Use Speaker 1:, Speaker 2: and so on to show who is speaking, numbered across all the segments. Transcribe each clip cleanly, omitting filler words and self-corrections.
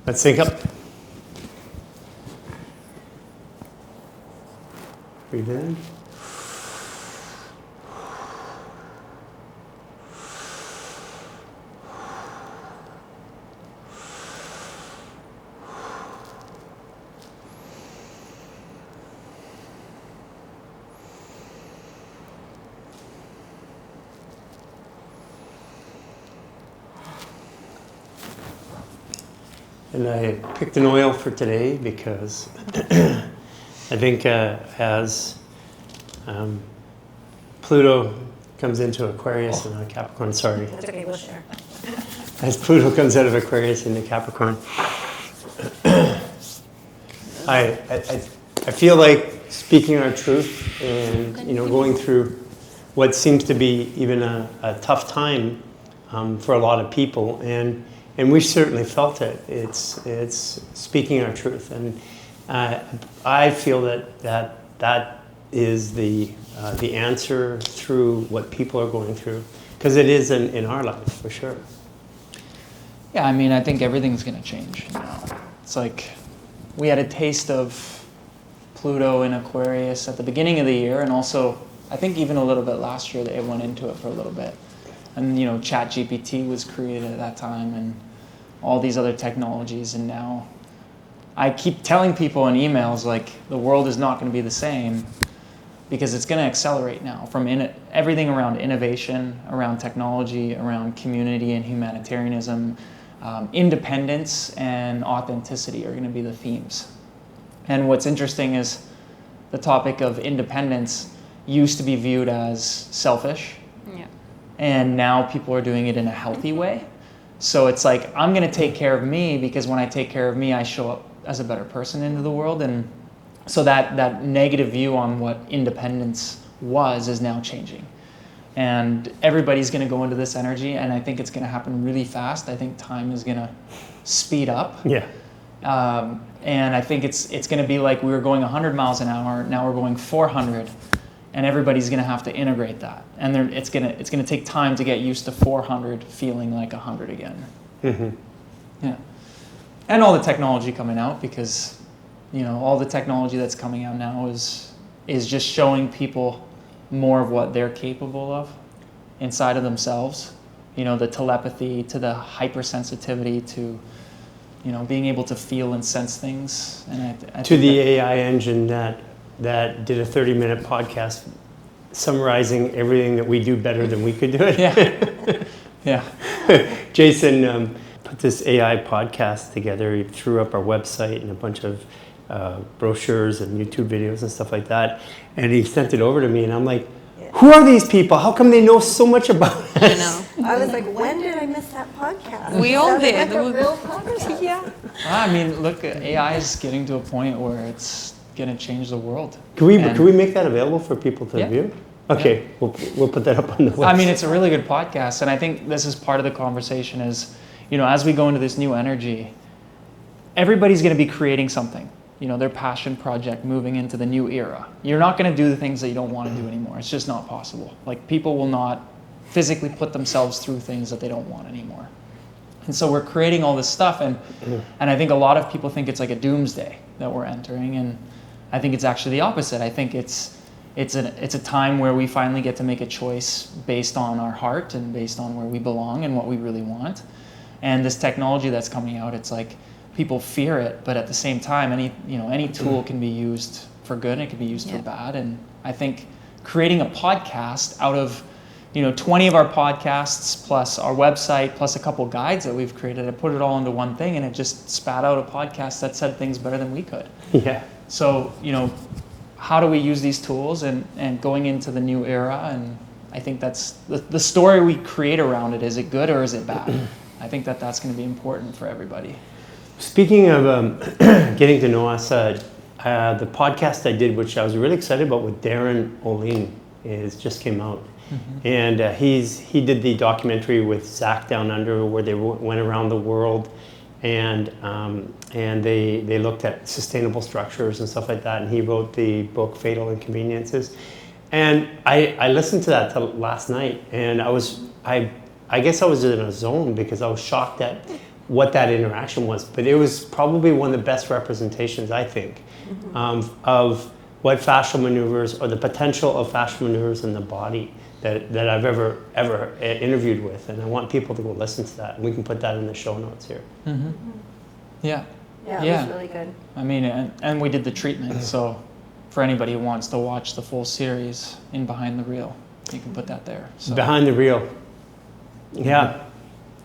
Speaker 1: Let's sync up. Breathe in. And I picked an oil for today because I think as Pluto comes into Aquarius and Capricorn, sorry.
Speaker 2: That's okay, we'll share.
Speaker 1: As Pluto comes out of Aquarius into Capricorn, I feel like speaking our truth and going through what seems to be even a tough time for a lot of people, and we certainly felt it. It's speaking our truth, and I feel that is the answer through what people are going through, because it is in our life for sure.
Speaker 3: Yeah, I mean, I think everything's going to change. It's like we had a taste of Pluto in Aquarius at the beginning of the year, and also I think even a little bit last year they went into it for a little bit. And ChatGPT was created at that time, and all these other technologies, and now I keep telling people in emails like the world is not going to be the same because it's going to accelerate now from everything around innovation, around technology, around community and humanitarianism. Independence and authenticity are going to be the themes. And what's interesting is the topic of independence used to be viewed as selfish.
Speaker 2: Yeah.
Speaker 3: And now people are doing it in a healthy way. So it's like, I'm going to take care of me because when I take care of me, I show up as a better person into the world. And so that negative view on what independence was is now changing. And everybody's going to go into this energy, and I think it's going to happen really fast. I think time is going to speed up.
Speaker 1: Yeah.
Speaker 3: And I think it's going to be like we were going 100 miles an hour, now we're going 400, and everybody's going to have to integrate that. And it's going to take time to get used to 400 feeling like 100 again.
Speaker 1: Mm-hmm.
Speaker 3: Yeah. And all the technology coming out, because all the technology that's coming out now is just showing people more of what they're capable of inside of themselves. The telepathy to the hypersensitivity to being able to feel and sense things. And I
Speaker 1: to the AI engine that did a 30-minute podcast summarizing everything that we do better than we could do it.
Speaker 3: Yeah. Yeah.
Speaker 1: Jason put this AI podcast together. He threw up our website and a bunch of brochures and YouTube videos and stuff like that. And he sent it over to me, and I'm like, who are these people? How come they know so much about us?
Speaker 2: I know.
Speaker 4: I was like, when did I miss that podcast?
Speaker 2: We all did.
Speaker 4: Like a real podcast.
Speaker 2: Yeah.
Speaker 3: I mean, look, AI is getting to a point where it's going to change the world.
Speaker 1: Can we make that available for people to view? Okay,
Speaker 3: Yeah.
Speaker 1: we'll put that up on the website.
Speaker 3: I mean, it's a really good podcast, and I think this is part of the conversation is, as we go into this new energy, everybody's going to be creating something. Their passion project moving into the new era. You're not going to do the things that you don't want to do anymore. It's just not possible. Like, people will not physically put themselves through things that they don't want anymore. And so we're creating all this stuff, and I think a lot of people think it's like a doomsday that we're entering, and I think it's actually the opposite. I think it's a time where we finally get to make a choice based on our heart and based on where we belong and what we really want. And this technology that's coming out, it's like, people fear it, but at the same time, any tool can be used for good and it can be used for bad. And I think creating a podcast out of 20 of our podcasts plus our website plus a couple guides that we've created, I put it all into one thing, and it just spat out a podcast that said things better than we could.
Speaker 1: Yeah.
Speaker 3: So how do we use these tools and going into the new era? And I think that's the story we create around it. Is it good or is it bad? I think that's going to be important for everybody.
Speaker 1: Speaking of getting to know us, the podcast I did, which I was really excited about with Darren Olin, just came out. Mm-hmm. And he did the documentary with Zach Down Under, where they went around the world and they looked at sustainable structures and stuff like that. And he wrote the book Fatal Inconveniences. And I listened to that last night, and I guess I was in a zone because I was shocked at what that interaction was, but it was probably one of the best representations, I think, of what fascial maneuvers or the potential of fascial maneuvers in the body that I've ever interviewed with. And I want people to go listen to that. And we can put that in the show notes here.
Speaker 3: Yeah.
Speaker 4: Yeah, it was really good.
Speaker 3: I mean, and we did the treatment, so for anybody who wants to watch the full series in Behind the Reel, you can put that there. So.
Speaker 1: Behind the Reel. Yeah.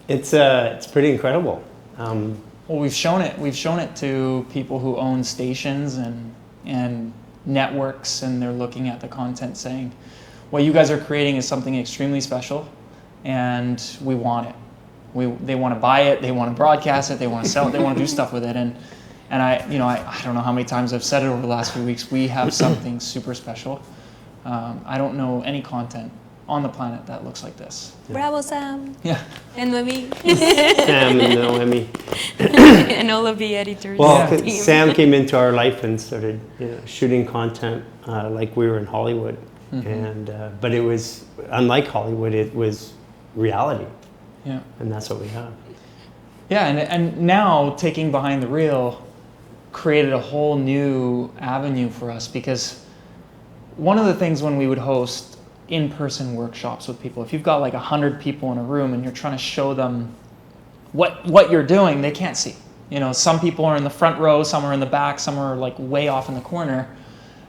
Speaker 1: It's pretty incredible.
Speaker 3: Well, we've shown it to people who own stations and networks, and they're looking at the content saying, what you guys are creating is something extremely special, and we want it. They want to buy it, they want to broadcast it, they want to sell it, they want to do stuff with it. And I don't know how many times I've said it over the last few weeks, we have something super special. I don't know any content on the planet that looks like this.
Speaker 2: Bravo, Sam.
Speaker 3: Yeah.
Speaker 2: And Noemi.
Speaker 1: Sam and Noemi.
Speaker 2: And all of the editors.
Speaker 1: Well,
Speaker 2: team.
Speaker 1: Sam came into our life and started shooting content like we were in Hollywood. And but it was, unlike Hollywood, it was reality.
Speaker 3: Yeah.
Speaker 1: And that's what we have.
Speaker 3: Yeah, and now taking Behind the Reel created a whole new avenue for us, because one of the things when we would host in-person workshops with people, if you've got like 100 people in a room and you're trying to show them what you're doing, they can't see. Some people are in the front row, some are in the back, some are like way off in the corner.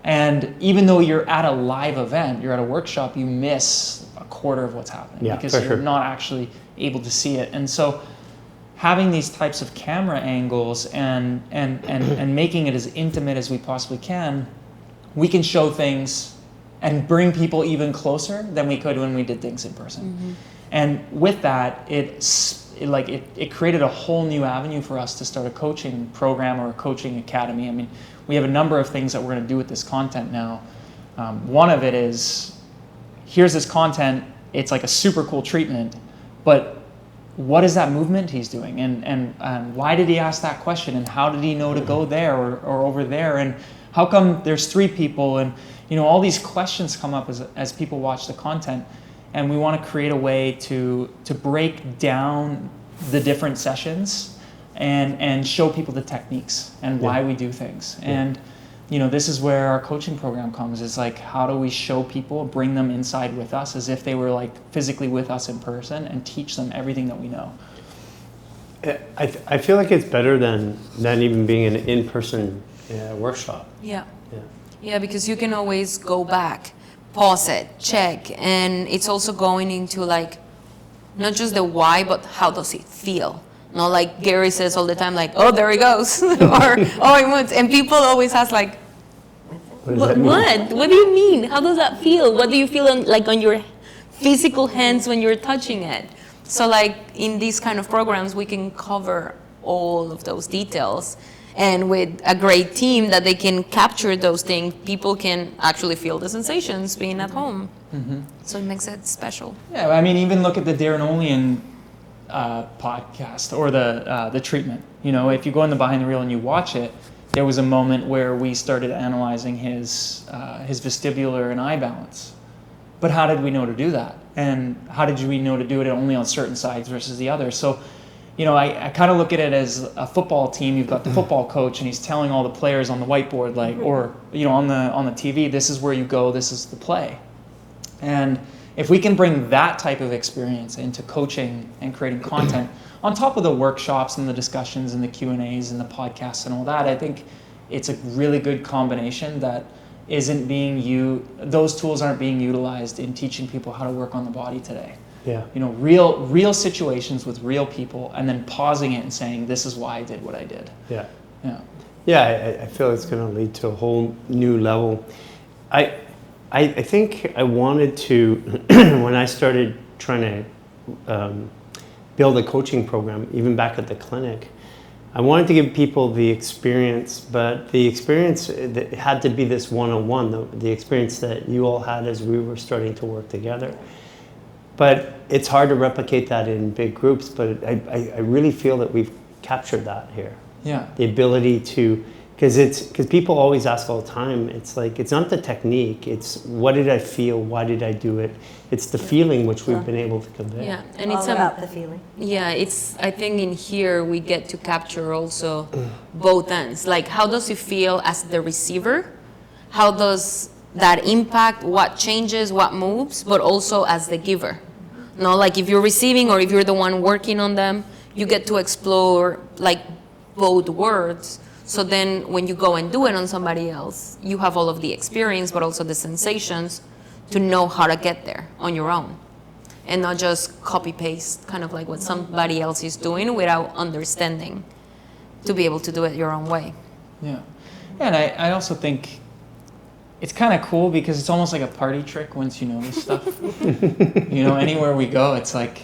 Speaker 3: And even though you're at a live event, you're at a workshop, you miss a quarter of what's happening because you're not actually able to see it. And so having these types of camera angles and making it as intimate as we possibly can, we can show things and bring people even closer than we could when we did things in person. And with that, it created a whole new avenue for us to start a coaching program or a coaching academy. I mean, we have a number of things that we're going to do with this content now. One of it is, here's this content, it's like a super cool treatment, but what is that movement he's doing? And why did he ask that question? And how did he know to go there or over there? And how come there's 3 people? And all these questions come up as people watch the content. And we want to create a way to break down the different sessions and show people the techniques and why we do things. And this is where our coaching program comes. It's like, how do we show people, bring them inside with us as if they were like physically with us in person, and teach them everything that we know.
Speaker 1: I feel like it's better than even being an in-person workshop.
Speaker 2: Yeah, because you can always go back, pause it, check, and it's also going into like not just the why, but how does it feel? Not like Gary says all the time, like, oh, there he goes, or oh, he went. And people always ask, like, what do you mean? How does that feel? What do you feel on your physical hands when you're touching it? So like in these kind of programs, we can cover all of those details. And with a great team that they can capture those things, people can actually feel the sensations being at home. So it makes it special.
Speaker 3: Yeah, I mean, even look at the Darren Olian podcast or the treatment. If you go in the Behind the Reel and you watch it, there was a moment where we started analyzing his vestibular and eye balance. But how did we know to do that? And how did we know to do it only on certain sides versus the other? So, I kind of look at it as a football team. You've got the football coach, and he's telling all the players on the whiteboard, or on the TV, this is where you go, this is the play. And if we can bring that type of experience into coaching and creating content on top of the workshops and the discussions and the Q&As and the podcasts and all that, I think it's a really good combination that those tools aren't being utilized in teaching people how to work on the body today.
Speaker 1: Yeah.
Speaker 3: Real situations with real people, and then pausing it and saying, this is why I did what I did.
Speaker 1: Yeah.
Speaker 3: Yeah.
Speaker 1: Yeah, I feel it's going to lead to a whole new level. I think I wanted to, when I started trying to build a coaching program, even back at the clinic, I wanted to give people the experience, but the experience that had to be this one-on-one, the experience that you all had as we were starting to work together. But it's hard to replicate that in big groups, but I really feel that we've captured that here.
Speaker 3: Yeah.
Speaker 1: The ability to because people always ask all the time. It's like, it's not the technique. It's what did I feel? Why did I do it? It's the feeling which we've been able to convey.
Speaker 2: Yeah, and
Speaker 4: All
Speaker 2: it's
Speaker 4: about the feeling.
Speaker 2: yeah, it's, I think in here we get to capture also both ends. Like, how does it feel as the receiver? How does that impact what changes, what moves, but also as the giver? No, like if you're receiving or if you're the one working on them, you get to explore like both words. So then when you go and do it on somebody else, you have all of the experience, but also the sensations to know how to get there on your own. And not just copy paste kind of like what somebody else is doing without understanding to be able to do it your own way.
Speaker 3: Yeah. And I also think it's kind of cool because it's almost like a party trick once you know this stuff. You know, anywhere we go, it's like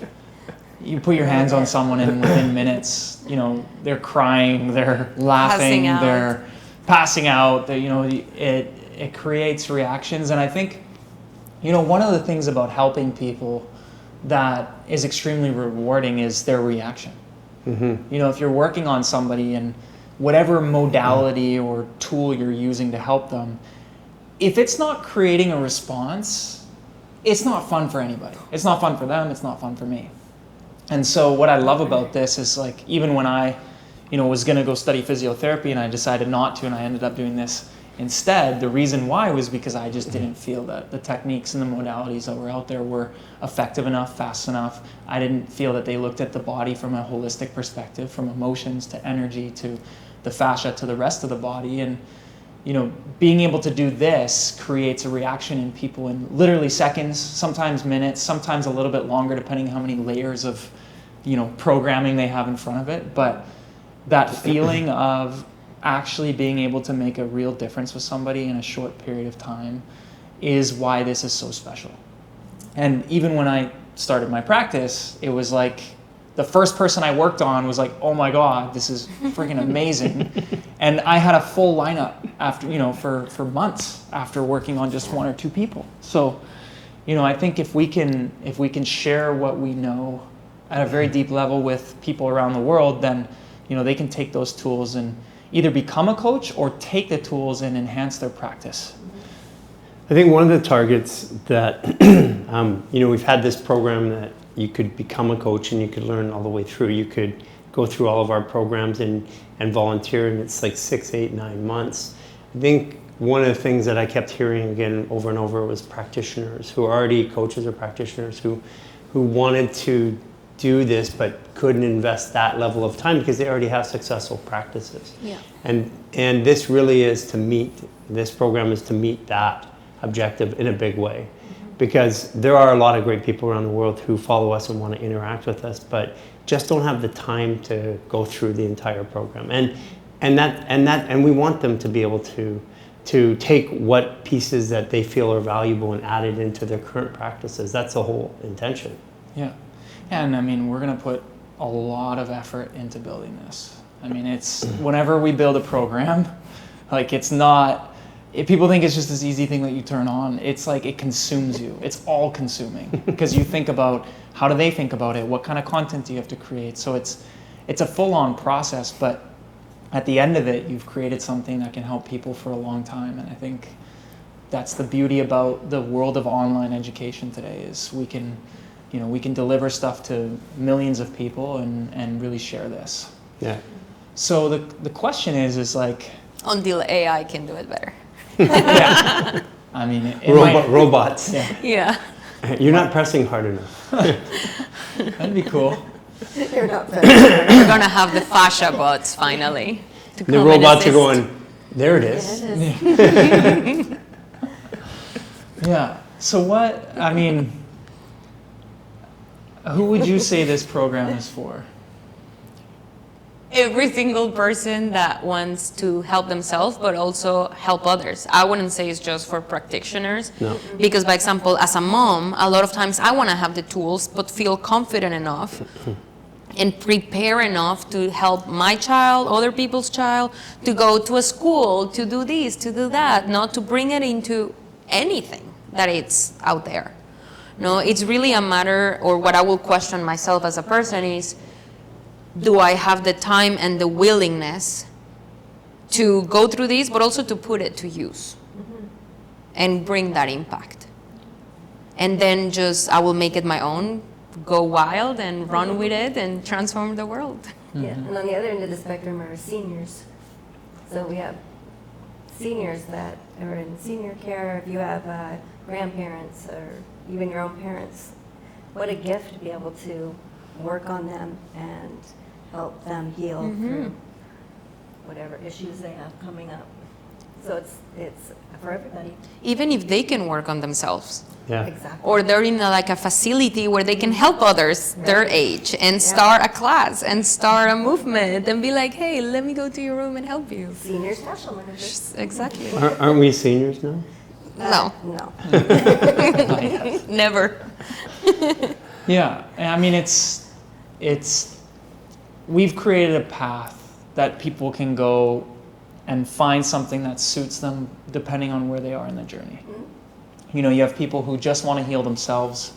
Speaker 3: you put your hands on someone and within minutes, you know, they're crying, they're laughing, they're passing out, you know, it creates reactions. And I think, you know, one of the things about helping people that is extremely rewarding is their reaction. You know, if you're working on somebody and whatever modality or tool you're using to help them, if it's not creating a response, it's not fun for anybody. It's not fun for them, it's not fun for me. And so what I love about this is like, even when I, you know, was gonna go study physiotherapy and I decided not to and I ended up doing this instead, the reason why was because I just didn't feel that the techniques and the modalities that were out there were effective enough, fast enough. I didn't feel that they looked at the body from a holistic perspective, from emotions to energy to the fascia to the rest of the body. And, you know, being able to do this creates a reaction in people in literally seconds, sometimes minutes, sometimes a little bit longer, depending how many layers of, you know, programming they have in front of it. But that feeling of actually being able to make a real difference with somebody in a short period of time is why this is so special. And even when I started my practice, it was like the first person I worked on was like, oh my God, this is freaking amazing. And I had a full lineup after, you know, for months after working on just one or two people. So, you know, I think if we can share what we know at a very deep level with people around the world, then, you know, they can take those tools and either become a coach or take the tools and enhance their practice.
Speaker 1: I think one of the targets that, you know, we've had this program that you could become a coach and you could learn all the way through. You could go through all of our programs and volunteer, and it's like 6, 8, 9 months. I think one of the things that I kept hearing again over and over was practitioners who are already coaches or practitioners who wanted to do this but couldn't invest that level of time because they already have successful practices.
Speaker 2: Yeah.
Speaker 1: And this really is to meet, this program is to meet that objective in a big way. Because there are a lot of great people around the world who follow us and want to interact with us, but just don't have the time to go through the entire program. And we want them to be able to take what pieces that they feel are valuable and add it into their current practices. That's the whole intention.
Speaker 3: Yeah. And I mean, we're going to put a lot of effort into building this. I mean, it's whenever we build a program, like it's not, if people think it's just this easy thing that you turn on, it's like it consumes you. It's all consuming because you think about how do they think about it? What kind of content do you have to create? So it's a full-on process, but at the end of it, you've created something that can help people for a long time. And I think that's the beauty about the world of online education today is we can deliver stuff to millions of people and really share this.
Speaker 1: Yeah.
Speaker 3: So the question is like,
Speaker 2: Until AI can do it better.
Speaker 3: yeah. I mean,
Speaker 1: robots.
Speaker 3: Yeah.
Speaker 2: Yeah.
Speaker 1: You're not pressing hard enough.
Speaker 3: That'd be cool.
Speaker 4: You're not
Speaker 2: We're gonna have the fascia bots finally. To
Speaker 1: The
Speaker 2: come and
Speaker 1: robots are
Speaker 2: assist.
Speaker 1: going, there it is.
Speaker 3: Yeah. So what, I mean, who would you say this program is for?
Speaker 2: Every single person that wants to help themselves, but also help others. I wouldn't say it's just for practitioners.
Speaker 1: No.
Speaker 2: Because, by example, as a mom, a lot of times I want to have the tools, but feel confident enough and prepare enough to help my child, other people's child, to go to a school, to do this, to do that, not to bring it into anything that it's out there. No, it's really a matter, or what I will question myself as a person is, do I have the time and the willingness to go through this, but also to put it to use and bring that impact. And then just, I will make it my own, go wild and run with it and transform the world.
Speaker 4: Yeah, and on the other end of the spectrum are seniors. So we have seniors that are in senior care. If you have grandparents or even your own parents, what a gift to be able to work on them and help them heal through whatever issues they have coming up. So it's for everybody.
Speaker 2: Even if they can work on themselves.
Speaker 1: Yeah.
Speaker 4: Exactly.
Speaker 2: Or they're in like a facility where they can help others their age and start a class and start a movement and be like, hey, let me go to your room and help you.
Speaker 4: Senior special managers.
Speaker 2: Exactly.
Speaker 1: Aren't we seniors now?
Speaker 2: No,
Speaker 4: No.
Speaker 2: never.
Speaker 3: Yeah, I mean, we've created a path that people can go and find something that suits them depending on where they are in the journey. You know, you have people who just want to heal themselves,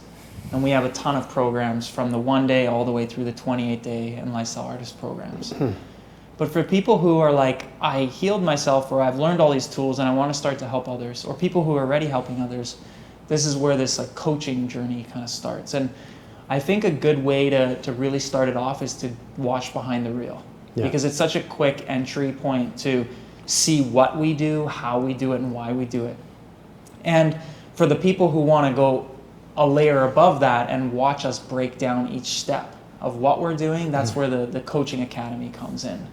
Speaker 3: and we have a ton of programs from the 1 day all the way through the 28-day and lifestyle artist programs. But for people who are like, I healed myself, or I've learned all these tools and I want to start to help others, or people who are already helping others, this is where this like coaching journey kind of starts. And I think a good way to really start it off is to watch behind the reel.
Speaker 1: Yeah.
Speaker 3: Because it's such a quick entry point to see what we do, how we do it, and why we do it. And for the people who want to go a layer above that and watch us break down each step of what we're doing, that's where the Coaching Academy comes in.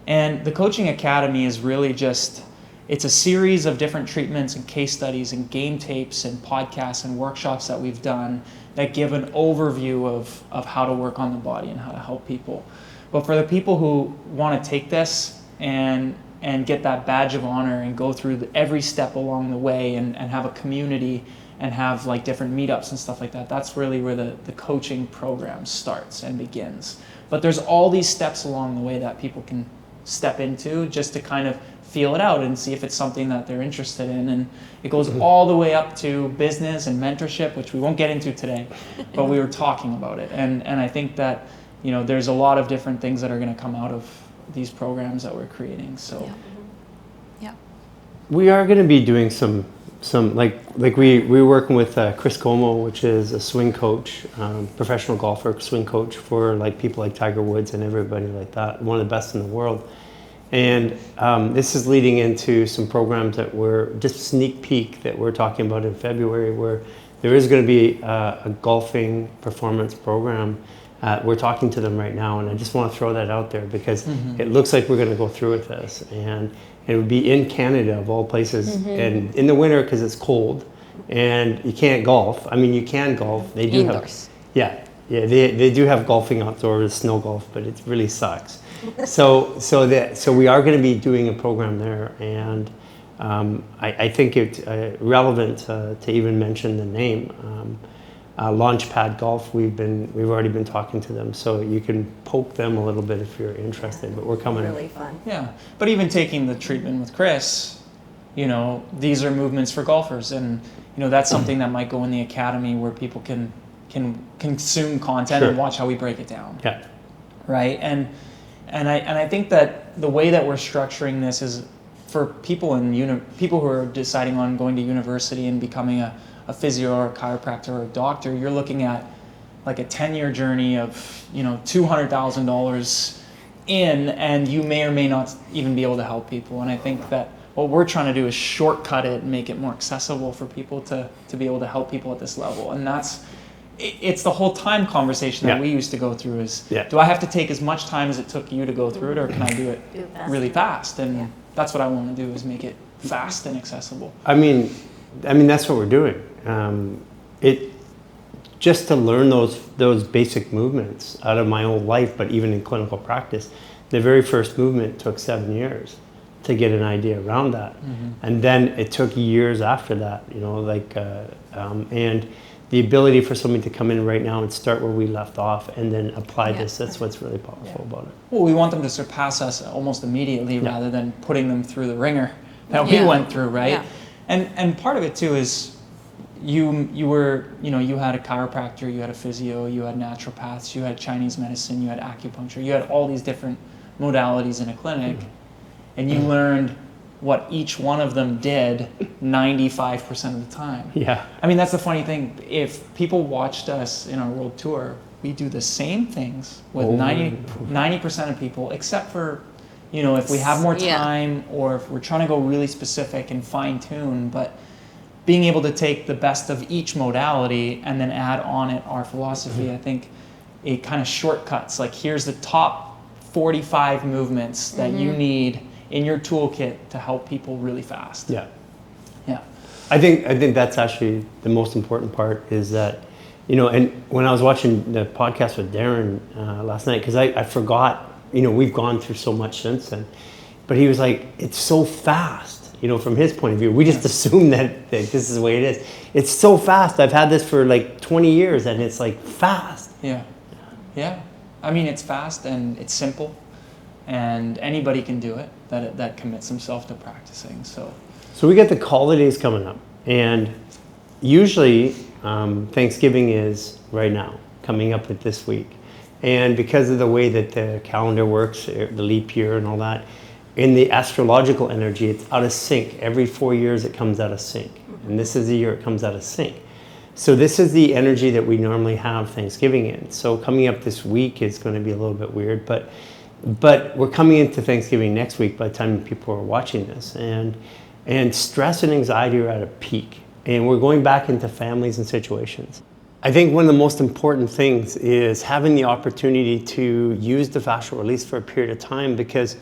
Speaker 3: And the Coaching Academy is really just, it's a series of different treatments and case studies and game tapes and podcasts and workshops that we've done that give an overview of how to work on the body and how to help people. But for the people who want to take this and get that badge of honor and go through every step along the way and have a community and have like different meetups and stuff like that, that's really where the coaching program starts and begins. But there's all these steps along the way that people can step into just to kind of feel it out and see if it's something that they're interested in. And it goes all the way up to business and mentorship, which we won't get into today, but we were talking about it. And I think that, you know, there's a lot of different things that are going to come out of these programs that we're creating. So
Speaker 2: Yeah.
Speaker 1: We are going to be doing some we're working with Chris Como, which is a swing coach, professional golfer, swing coach for like people like Tiger Woods and everybody like that, one of the best in the world. And this is leading into some programs that we're just sneak peek that we're talking about in February, where there is going to be a golfing performance program. We're talking to them right now, and I just want to throw that out there because it looks like we're going to go through with this, and it would be in Canada of all places, and in the winter because it's cold, and you can't golf. I mean, you can golf. They do
Speaker 2: Indoors.
Speaker 1: They do have golfing outdoors, snow golf, but it really sucks. So we are going to be doing a program there, and I think it's relevant to even mention the name. Launchpad Golf. We've already been talking to them, so you can poke them a little bit if you're interested. But we're coming.
Speaker 4: Really fun.
Speaker 3: yeah, but even taking the treatment with Chris, you know, these are movements for golfers, and you know that's something that might go in the academy where people can consume content and watch how we break it down.
Speaker 1: Yeah.
Speaker 3: Right, and I think that the way that we're structuring this is for people people who are deciding on going to university and becoming a physio or a chiropractor or a doctor. You're looking at like a 10-year journey of, you know, $200,000 in, and you may or may not even be able to help people. And I think that what we're trying to do is shortcut it and make it more accessible for people to be able to help people at this level. And it's the whole time conversation that we used to go through is, do I have to take as much time as it took you to go through it, or can I do it really fast? And that's what I want to do, is make it fast and accessible.
Speaker 1: I mean that's what we're doing. Just to learn those basic movements out of my old life, but even in clinical practice, the very first movement took 7 years to get an idea around that, and then it took years after that. You know, and the ability for somebody to come in right now and start where we left off and then apply this—that's what's really powerful about it.
Speaker 3: Well, we want them to surpass us almost immediately rather than putting them through the ringer that we went through, right?
Speaker 2: Yeah.
Speaker 3: And part of it too is you had a chiropractor, you had a physio, you had naturopaths, you had Chinese medicine, you had acupuncture, you had all these different modalities in a clinic. and you learned what each one of them did 95% of the time.
Speaker 1: Yeah.
Speaker 3: I mean, that's the funny thing. If people watched us in our world tour, we do the same things with 90% of people, except for, you know, if we have more time or if we're trying to go really specific and fine tune, but being able to take the best of each modality and then add on it our philosophy, I think it kind of shortcuts. Like, here's the top 45 movements that you need in your toolkit to help people really fast.
Speaker 1: Yeah.
Speaker 3: Yeah.
Speaker 1: I think that's actually the most important part, is that, you know, and when I was watching the podcast with Darren last night, because I forgot, you know, we've gone through so much since then, but he was like, it's so fast, you know, from his point of view. We just assume that this is the way it is. It's so fast. I've had this for like 20 years and it's like fast.
Speaker 3: Yeah. Yeah. I mean, it's fast and it's simple, and anybody can do it that commits himself to practicing. So
Speaker 1: we get the holidays coming up, and usually Thanksgiving is right now, coming up with this week. And because of the way that the calendar works, the leap year and all that, in the astrological energy, it's out of sync. Every 4 years it comes out of sync. And this is the year it comes out of sync. So this is the energy that we normally have Thanksgiving in. So coming up this week is going to be a little bit weird, but we're coming into Thanksgiving next week by the time people are watching this. And stress and anxiety are at a peak. And we're going back into families and situations. I think one of the most important things is having the opportunity to use the fascial release for a period of time, because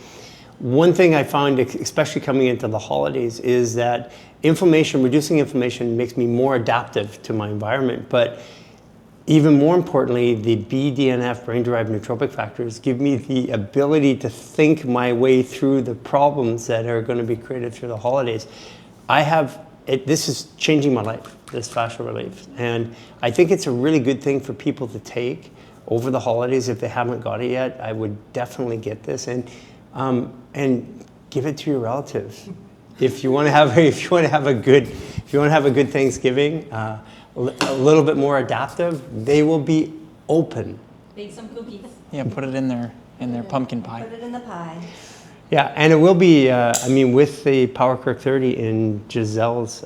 Speaker 1: one thing I found, especially coming into the holidays, is that reducing inflammation makes me more adaptive to my environment. But even more importantly, the BDNF, brain-derived nootropic factors, give me the ability to think my way through the problems that are going to be created through the holidays. This is changing my life, this fascial relief. And I think it's a really good thing for people to take over the holidays. If they haven't got it yet, I would definitely get this and give it to your relatives. If you want to have a good Thanksgiving, a little bit more adaptive, they will be open.
Speaker 2: Bake some cookies.
Speaker 3: yeah, put it in their pumpkin pie.
Speaker 4: Put it in the pie.
Speaker 1: Yeah, and it will be, with the Power Kirk 30 in Giselle's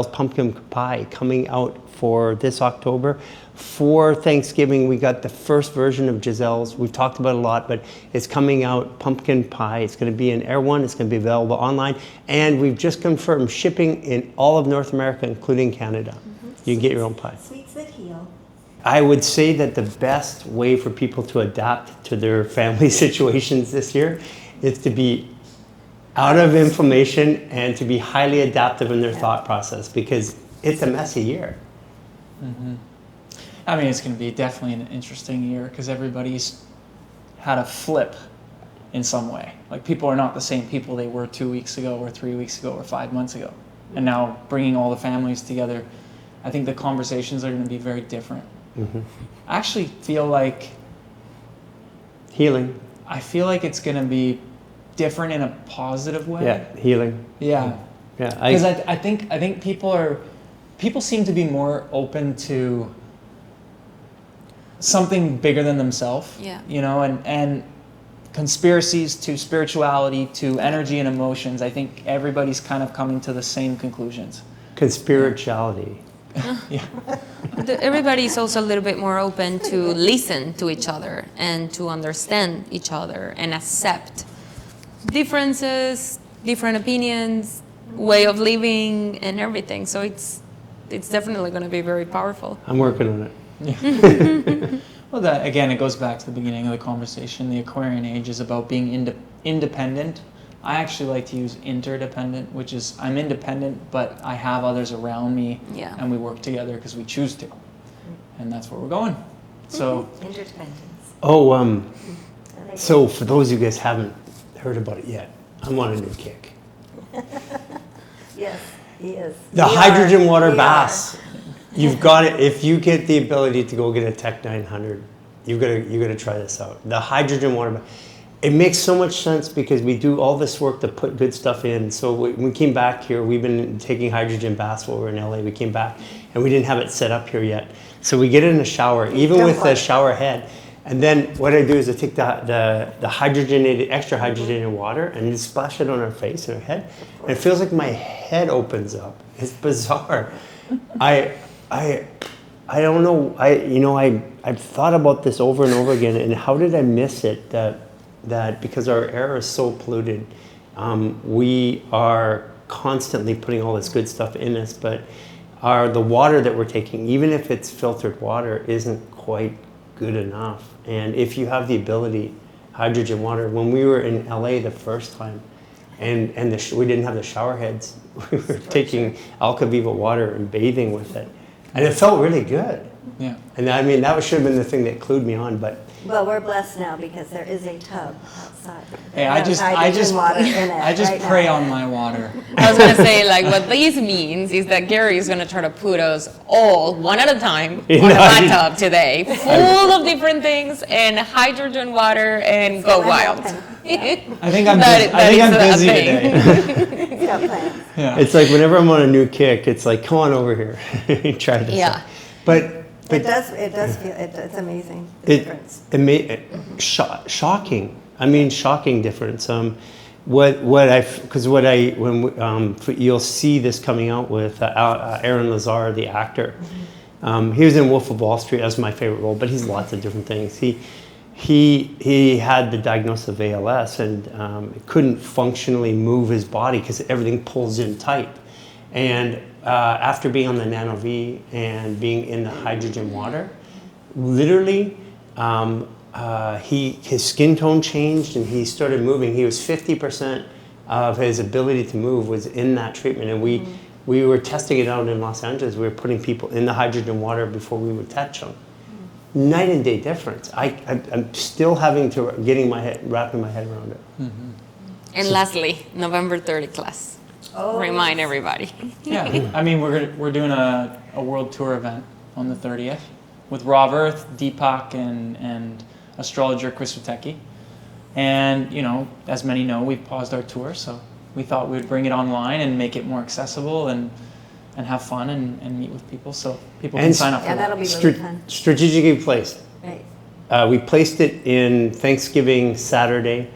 Speaker 1: pumpkin pie coming out for this October. For Thanksgiving, we got the first version of Giselle's. We've talked about it a lot, but it's coming out, pumpkin pie. It's going to be in Air One. It's going to be available online. And we've just confirmed shipping in all of North America, including Canada. Mm-hmm. You can get your own pie.
Speaker 4: Sweets that heal.
Speaker 1: I would say that the best way for people to adapt to their family situations this year is to be out of inflammation and to be highly adaptive in their thought process, because it's a messy year.
Speaker 3: Mm-hmm. I mean, it's going to be definitely an interesting year because everybody's had a flip in some way. Like, people are not the same people they were 2 weeks ago or 3 weeks ago or 5 months ago. And now bringing all the families together, I think the conversations are going to be very different.
Speaker 1: Mm-hmm.
Speaker 3: I actually feel like
Speaker 1: Healing.
Speaker 3: I feel like it's going to be different in a positive way.
Speaker 1: Yeah, healing.
Speaker 3: Yeah.
Speaker 1: Yeah.
Speaker 3: Because I think people seem to be more open to something bigger than themselves.
Speaker 2: Yeah.
Speaker 3: You know, and conspiracies to spirituality to energy and emotions. I think everybody's kind of coming to the same conclusions.
Speaker 1: Conspirituality.
Speaker 3: Yeah.
Speaker 2: Everybody's also a little bit more open to listen to each other and to understand each other and accept differences, different opinions, way of living, and everything. So it's definitely going to be very powerful.
Speaker 1: I'm working on it.
Speaker 3: Yeah. Well, that again, it goes back to the beginning of the conversation. The Aquarian age is about being independent. I actually like to use interdependent, which is I'm independent, but I have others around me, and we work together because we choose to, and that's where we're going. So
Speaker 4: Interdependence.
Speaker 1: Oh, so for those of you guys haven't heard about it yet, I'm on a new kick.
Speaker 4: Yes, he is.
Speaker 1: The hydrogen water baths. You've got it. If you get the ability to go get a Tech 900, you've got to try this out. The hydrogen water bath. It makes so much sense because we do all this work to put good stuff in. So when we came back here, we've been taking hydrogen baths while we were in LA. We came back and we didn't have it set up here yet. So we get in the shower, even with the shower head, And then what I do is I take the hydrogenated, extra hydrogenated water and just splash it on her face and her head. And it feels like my head opens up. It's bizarre. I don't know. I've thought about this over and over again. And how did I miss it? That because our air is so polluted, we are constantly putting all this good stuff in us, but the water that we're taking, even if it's filtered water, isn't quite good enough. And if you have the ability, hydrogen water, when we were in LA the first time, and we didn't have the shower heads, we were taking Alcaviva water and bathing with it, and it felt really good.
Speaker 3: Yeah.
Speaker 1: And I mean, that should have been the thing that clued me on, but
Speaker 4: Well, we're blessed now because there is a tub outside.
Speaker 3: Hey,
Speaker 4: It has hydrogen water in it
Speaker 3: I just
Speaker 4: right
Speaker 3: pray
Speaker 4: now.
Speaker 3: on my water.
Speaker 2: I was gonna say, like, what this means is that Gary is gonna try to put us all, one at a time,
Speaker 1: You
Speaker 2: on a
Speaker 1: know, I
Speaker 2: bathtub today, full of different things, and hydrogen water, and go
Speaker 4: I'm
Speaker 2: wild.
Speaker 4: open.
Speaker 3: I think I'm
Speaker 2: That-
Speaker 3: busy, I think
Speaker 2: that
Speaker 3: I'm
Speaker 2: is a
Speaker 3: busy
Speaker 2: thing.
Speaker 3: today.
Speaker 4: He's got plans.
Speaker 3: Yeah.
Speaker 1: it's like whenever I'm on a new kick, it's like, come on over here, try this
Speaker 2: Yeah.
Speaker 1: out. But
Speaker 4: It does feel, it's amazing, the
Speaker 1: it,
Speaker 4: difference.
Speaker 1: shocking. I mean, shocking difference. You'll see this coming out with Aaron Lazar, the actor. He was in Wolf of Wall Street as my favorite role, but he's lots of different things. He had the diagnosis of ALS and couldn't functionally move his body because everything pulls in tight. And after being on the Nano V and being in the hydrogen water, literally, his skin tone changed and he started moving. He was 50% of his ability to move was in that treatment. And we were testing it out in Los Angeles. We were putting people in the hydrogen water before we would touch them. Night and day difference. I'm still wrapping my head around it.
Speaker 2: And lastly, November 30 class.
Speaker 4: Oh.
Speaker 2: Remind everybody.
Speaker 3: Yeah, I mean, we're doing a world tour event on the 30th with Rob Earth, Deepak, and astrologer Chris Uteki. And, you know, as many know, we've paused our tour, so we thought we'd bring it online and make it more accessible and have fun and meet with people, so people can
Speaker 1: And
Speaker 3: sign up for
Speaker 4: Yeah,
Speaker 3: that.
Speaker 4: that'll be really fun.
Speaker 1: Strategically placed.
Speaker 4: Right.
Speaker 1: We placed it in Thanksgiving Saturday.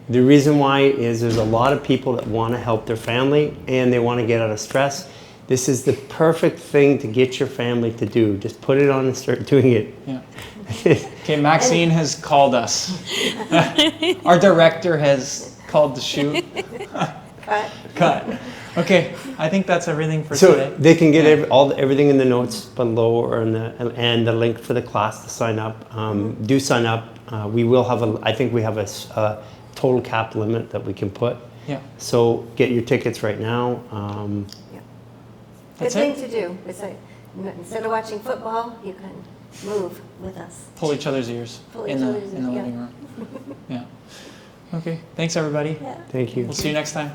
Speaker 1: The reason why is there's a lot of people that want to help their family and they want to get out of stress. This is the perfect thing to get your family to do. Just put it on and start doing it.
Speaker 3: Yeah. Okay, Maxine has called us. Our director has called the shoot. Cut. Okay, I think that's everything for
Speaker 1: So
Speaker 3: today.
Speaker 1: they can get everything in the notes below or and the link for the class to sign up. Do sign up. We will have I think we have a total cap limit that we can put.
Speaker 3: Yeah.
Speaker 1: So get your tickets right now.
Speaker 4: Good
Speaker 3: That's
Speaker 4: thing
Speaker 3: it.
Speaker 4: to do. It's like, instead of watching football, you can move with us.
Speaker 3: Pull each other's ears
Speaker 4: Pull
Speaker 3: in
Speaker 4: each
Speaker 3: the
Speaker 4: other's
Speaker 3: in the
Speaker 4: ears,
Speaker 3: living room. Yeah. Okay. Thanks everybody.
Speaker 4: Yeah.
Speaker 1: Thank you.
Speaker 3: We'll see you next time.